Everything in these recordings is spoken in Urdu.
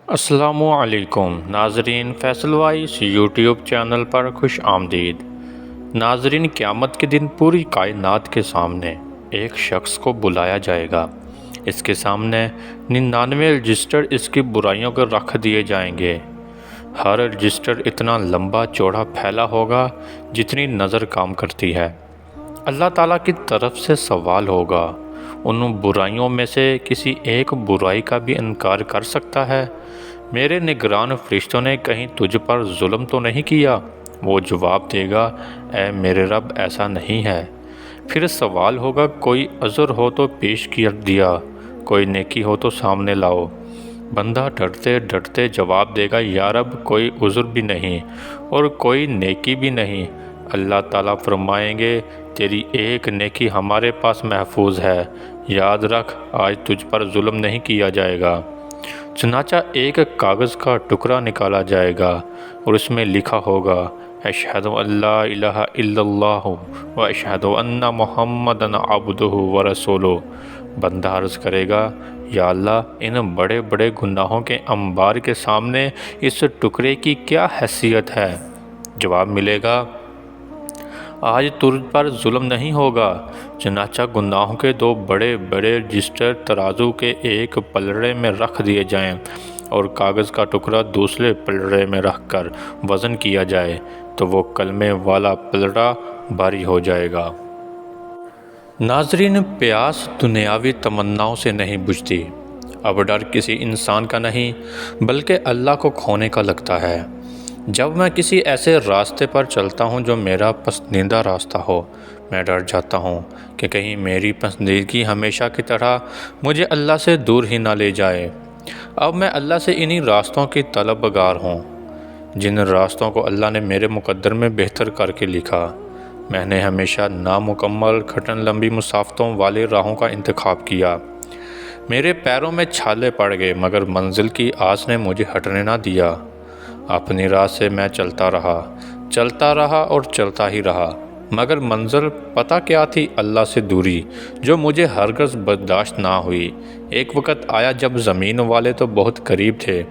السلام علیکم ناظرین، فیصل وائس یوٹیوب چینل پر خوش آمدید۔ ناظرین، قیامت کے دن پوری کائنات کے سامنے ایک شخص کو بلایا جائے گا۔ اس کے سامنے 99 رجسٹر اس کی برائیوں کو رکھ دیے جائیں گے۔ ہر رجسٹر اتنا لمبا چوڑا پھیلا ہوگا جتنی نظر کام کرتی ہے۔ اللہ تعالیٰ کی طرف سے سوال ہوگا، ان برائیوں میں سے کسی ایک برائی کا بھی انکار کر سکتا ہے؟ میرے نگران فرشتوں نے کہیں تجھ پر ظلم تو نہیں کیا؟ وہ جواب دے گا، اے میرے رب، ایسا نہیں ہے۔ پھر سوال ہوگا، کوئی عذر ہو تو پیش کر دیا، کوئی نیکی ہو تو سامنے لاؤ۔ بندہ ڈرتے ڈرتے جواب دے گا، یا رب، کوئی عذر بھی نہیں اور کوئی نیکی بھی نہیں۔ اللہ تعالیٰ فرمائیں گے، تیری ایک نیکی ہمارے پاس محفوظ ہے، یاد رکھ، آج تجھ پر ظلم نہیں کیا جائے گا۔ چنانچہ ایک کاغذ کا ٹکڑا نکالا جائے گا اور اس میں لکھا ہوگا، اشہد ان لا الہ الا اللہ و اشہد ان محمدً عبدہ و رسولہ۔ بندہ عرض کرے گا، یا اللہ، ان بڑے بڑے گناہوں کے انبار کے سامنے اس ٹکڑے کی کیا حیثیت ہے؟ جواب ملے گا، آج تجھ پر ظلم نہیں ہوگا۔ چنانچہ گناہوں کے دو بڑے بڑے رجسٹر ترازو کے ایک پلڑے میں رکھ دیے جائیں اور کاغذ کا ٹکڑا دوسرے پلڑے میں رکھ کر وزن کیا جائے تو وہ کلمے والا پلڑا بھاری ہو جائے گا۔ ناظرین، پیاس دنیاوی تمناؤں سے نہیں بجھتی۔ اب ڈر کسی انسان کا نہیں بلکہ اللہ کو کھونے کا لگتا ہے۔ جب میں کسی ایسے راستے پر چلتا ہوں جو میرا پسندیدہ راستہ ہو، میں ڈر جاتا ہوں کہ کہیں میری پسندیدگی ہمیشہ کی طرح مجھے اللہ سے دور ہی نہ لے جائے۔ اب میں اللہ سے انہی راستوں کی طلبگار ہوں جن راستوں کو اللہ نے میرے مقدر میں بہتر کر کے لکھا۔ میں نے ہمیشہ نامکمل کھٹن لمبی مسافتوں والے راہوں کا انتخاب کیا۔ میرے پیروں میں چھالے پڑ گئے مگر منزل کی آس نے مجھے ہٹنے نہ دیا۔ اپنی راہ سے میں چلتا رہا اور چلتا ہی رہا، مگر منزل پتہ کیا تھی؟ اللہ سے دوری، جو مجھے ہرگز برداشت نہ ہوئی۔ ایک وقت آیا جب زمین والے تو بہت قریب تھے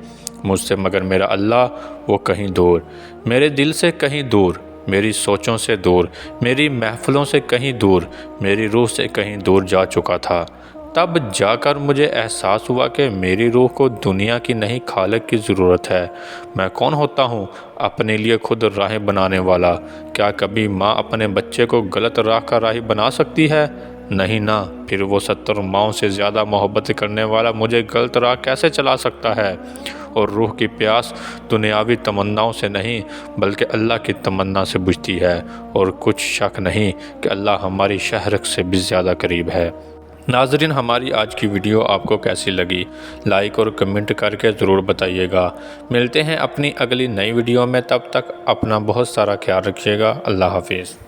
مجھ سے، مگر میرا اللہ، وہ کہیں دور، میرے دل سے کہیں دور، میری سوچوں سے دور، میری محفلوں سے کہیں دور، میری روح سے کہیں دور جا چکا تھا۔ تب جا کر مجھے احساس ہوا کہ میری روح کو دنیا کی نہیں خالق کی ضرورت ہے۔ میں کون ہوتا ہوں اپنے لیے خود راہیں بنانے والا؟ کیا کبھی ماں اپنے بچے کو غلط راہ کا راہی بنا سکتی ہے؟ نہیں نا، پھر وہ 70 ماؤں سے زیادہ محبت کرنے والا مجھے غلط راہ کیسے چلا سکتا ہے؟ اور روح کی پیاس دنیاوی تمناؤں سے نہیں بلکہ اللہ کی تمنا سے بجھتی ہے، اور کچھ شک نہیں کہ اللہ ہماری شہرک سے بھی زیادہ قریب ہے۔ ناظرین، ہماری آج کی ویڈیو آپ کو کیسی لگی؟ لائک اور کمنٹ کر کے ضرور بتائیے گا۔ ملتے ہیں اپنی اگلی نئی ویڈیو میں، تب تک اپنا بہت سارا خیال رکھیے گا۔ اللہ حافظ۔